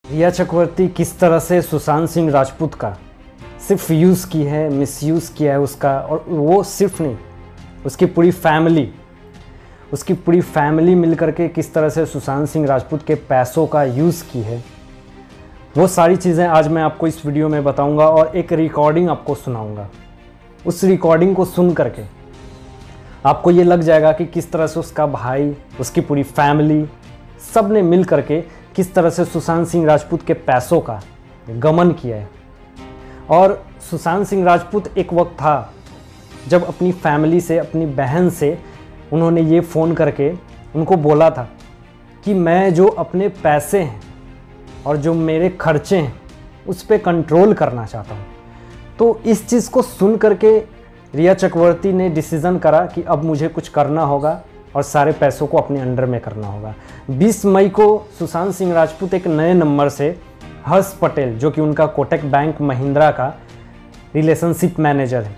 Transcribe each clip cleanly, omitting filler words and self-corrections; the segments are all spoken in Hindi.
रिया चक्रवर्ती किस तरह से सुशांत सिंह राजपूत का सिर्फ यूज़ की है, मिसयूज़ किया है उसका, और वो सिर्फ नहीं, उसकी पूरी फैमिली मिलकर के किस तरह से सुशांत सिंह राजपूत के पैसों का यूज़ की है, वो सारी चीज़ें आज मैं आपको इस वीडियो में बताऊंगा और एक रिकॉर्डिंग आपको सुनाऊंगा। उस रिकॉर्डिंग को सुन करके आपको ये लग जाएगा कि किस तरह से उसका भाई, उसकी पूरी फैमिली, सब ने मिल करके किस तरह से सुशांत सिंह राजपूत के पैसों का गमन किया है। और सुशांत सिंह राजपूत एक वक्त था जब अपनी फैमिली से, अपनी बहन से उन्होंने ये फ़ोन करके उनको बोला था कि मैं जो अपने पैसे हैं और जो मेरे खर्चे हैं उस पर कंट्रोल करना चाहता हूँ। तो इस चीज़ को सुन करके रिया चक्रवर्ती ने डिसीज़न करा कि अब मुझे कुछ करना होगा और सारे पैसों को अपने अंडर में करना होगा। 20 मई को सुशांत सिंह राजपूत एक नए नंबर से हर्ष पटेल, जो कि उनका कोटक बैंक महिंद्रा का रिलेशनशिप मैनेजर है,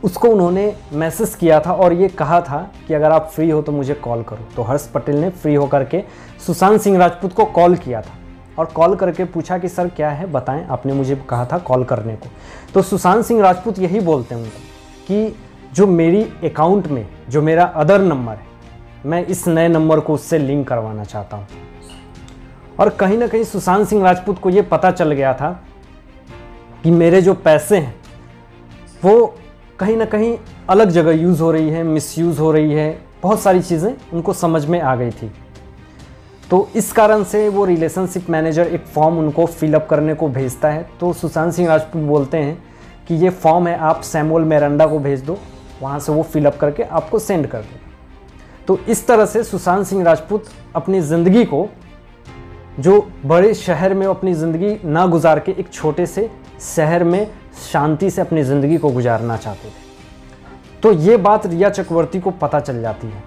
उसको उन्होंने मैसेज किया था और ये कहा था कि अगर आप फ्री हो तो मुझे कॉल करो। तो हर्ष पटेल ने फ्री होकर के सुशांत सिंह राजपूत को कॉल किया था और कॉल करके पूछा कि सर क्या है बताएं, आपने मुझे कहा था कॉल करने को। तो सुशांत सिंह राजपूत यही बोलते हैं उनको कि जो मेरी अकाउंट में जो मेरा अदर नंबर है, मैं इस नए नंबर को उससे लिंक करवाना चाहता हूँ। और कहीं ना कहीं सुशांत सिंह राजपूत को ये पता चल गया था कि मेरे जो पैसे हैं वो कहीं ना कहीं अलग जगह यूज़ हो रही है, मिसयूज़ हो रही है, बहुत सारी चीज़ें उनको समझ में आ गई थी। तो इस कारण से वो रिलेशनशिप मैनेजर एक फॉर्म उनको फिलअप करने को भेजता है। तो सुशांत सिंह राजपूत बोलते हैं कि ये फॉर्म है, आप सैमुअल मिरांडा को भेज दो, वहाँ से वो फिलअप करके आपको सेंड कर दो। तो इस तरह से सुशांत सिंह राजपूत अपनी ज़िंदगी को, जो बड़े शहर में अपनी ज़िंदगी ना गुजार के एक छोटे से शहर में शांति से अपनी ज़िंदगी को गुजारना चाहते थे। तो ये बात रिया चक्रवर्ती को पता चल जाती है।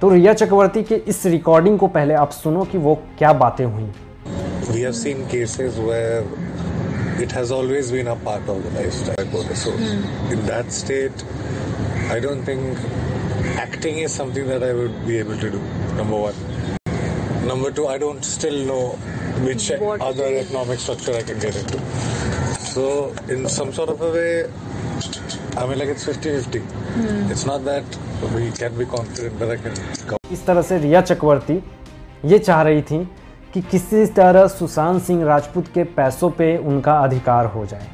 तो रिया चक्रवर्ती के इस रिकॉर्डिंग को पहले आप सुनो कि वो क्या बातें हुई। We have seen cases where it has always been a part of the lifestyle. So in that state, I don't think acting is something that I would be able to do. Number one. Number two, I don't still know which other economic structure I can get into. So in some sort of a way, I mean, like it's 50-50. It's not that we can be confident that I can come. इस तरह से रिया चक्रवर्ती ये चाह रही थी कि किसी तरह सुशांत सिंह राजपूत के पैसों पे उनका अधिकार हो जाए।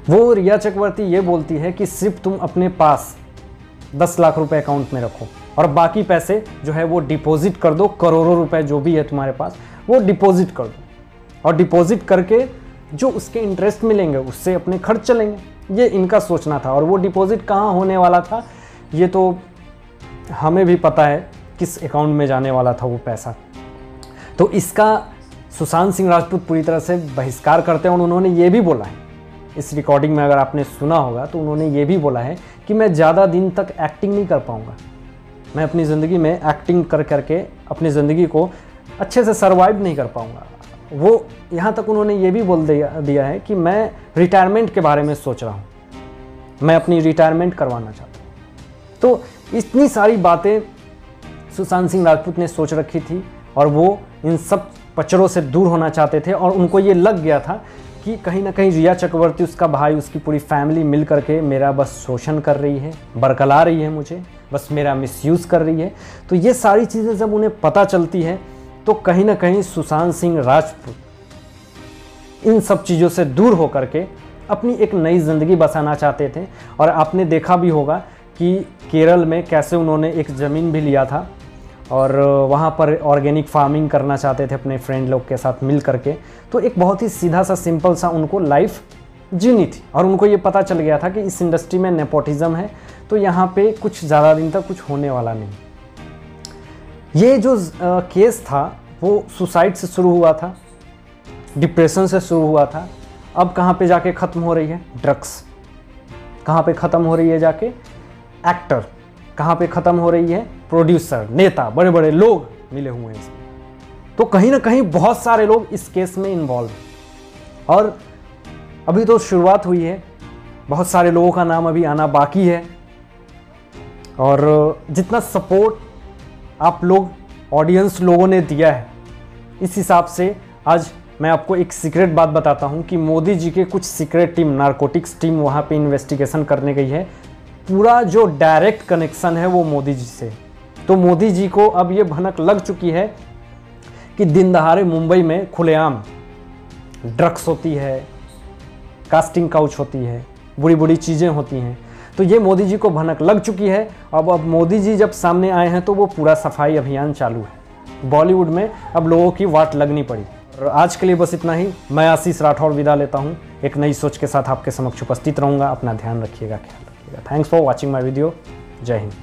वो रिया चक्रवर्ती ये बोलती है कि सिर्फ तुम अपने पास 10 लाख रुपए अकाउंट में रखो और बाकी पैसे जो है वो डिपॉजिट कर दो, करोड़ों रुपए जो भी है तुम्हारे पास वो डिपॉजिट कर दो, और डिपॉजिट करके जो उसके इंटरेस्ट मिलेंगे उससे अपने खर्च चलेंगे। ये इनका सोचना था। और वो डिपॉजिट कहाँ होने वाला था ये तो हमें भी पता है, किस अकाउंट में जाने वाला था वो पैसा। तो इसका सुशांत सिंह राजपूत पूरी तरह से बहिष्कार करते हैं। और उन्होंने ये भी बोला है, इस रिकॉर्डिंग में अगर आपने सुना होगा तो उन्होंने ये भी बोला है कि मैं ज़्यादा दिन तक एक्टिंग नहीं कर पाऊँगा, मैं अपनी ज़िंदगी में एक्टिंग कर करके अपनी ज़िंदगी को अच्छे से सर्वाइव नहीं कर पाऊँगा। वो यहाँ तक उन्होंने ये भी बोल दिया है कि मैं रिटायरमेंट के बारे में सोच रहा हूँ, मैं अपनी रिटायरमेंट करवाना चाहता हूँ। तो इतनी सारी बातें सुशांत सिंह राजपूत ने सोच रखी थी और वो इन सब पचड़ों से दूर होना चाहते थे। और उनको ये लग गया था कि कहीं ना कहीं रिया चक्रवर्ती, उसका भाई, उसकी पूरी फैमिली मिल करके मेरा बस शोषण कर रही है, बरकला रही है, मुझे बस मेरा मिसयूज़ कर रही है। तो ये सारी चीज़ें जब उन्हें पता चलती है तो कहीं ना कहीं सुशांत सिंह राजपूत इन सब चीज़ों से दूर होकर के अपनी एक नई ज़िंदगी बसाना चाहते थे। और आपने देखा भी होगा कि केरल में कैसे उन्होंने एक ज़मीन भी लिया था और वहाँ पर ऑर्गेनिक फार्मिंग करना चाहते थे अपने फ्रेंड लोग के साथ मिल करके। तो एक बहुत ही सीधा सा, सिंपल सा उनको लाइफ जीनी थी। और उनको ये पता चल गया था कि इस इंडस्ट्री में नेपोटिज्म है, तो यहाँ पे कुछ ज़्यादा दिन तक कुछ होने वाला नहीं। ये जो केस था वो सुसाइड से शुरू हुआ था, डिप्रेशन से शुरू हुआ था। अब कहाँ पे जाके ख़त्म हो रही है? ड्रग्स। कहाँ पे ख़त्म हो रही है जाके? एक्टर। कहाँ पे ख़त्म हो रही है? प्रोड्यूसर, नेता, बड़े बड़े लोग मिले हुए हैं इसमें। तो कहीं ना कहीं बहुत सारे लोग इस केस में इन्वॉल्व हैं और अभी तो शुरुआत हुई है, बहुत सारे लोगों का नाम अभी आना बाकी है। और जितना सपोर्ट आप लोग, ऑडियंस लोगों ने दिया है, इस हिसाब से आज मैं आपको एक सीक्रेट बात बताता हूं कि मोदी जी के कुछ सीक्रेट टीम, नारकोटिक्स टीम वहां पे इन्वेस्टिगेशन करने गई है। पूरा जो डायरेक्ट कनेक्शन है वो मोदी जी से। तो मोदी जी को अब ये भनक लग चुकी है कि दिन दहाड़े मुंबई में खुलेआम ड्रग्स होती है, कास्टिंग काउच होती है, बुरी बुरी चीज़ें होती हैं। तो ये मोदी जी को भनक लग चुकी है। अब मोदी जी जब सामने आए हैं तो वो पूरा सफाई अभियान चालू है। बॉलीवुड में अब लोगों की वाट लगनी पड़ी। और आज के लिए बस इतना ही। मैं आशीष राठौर विदा लेता हूँ। एक नई सोच के साथ आपके समक्ष उपस्थित रहूँगा। अपना ध्यान रखिएगा, ख्याल रखिएगा। Thanks for watching my video. जय हिंद।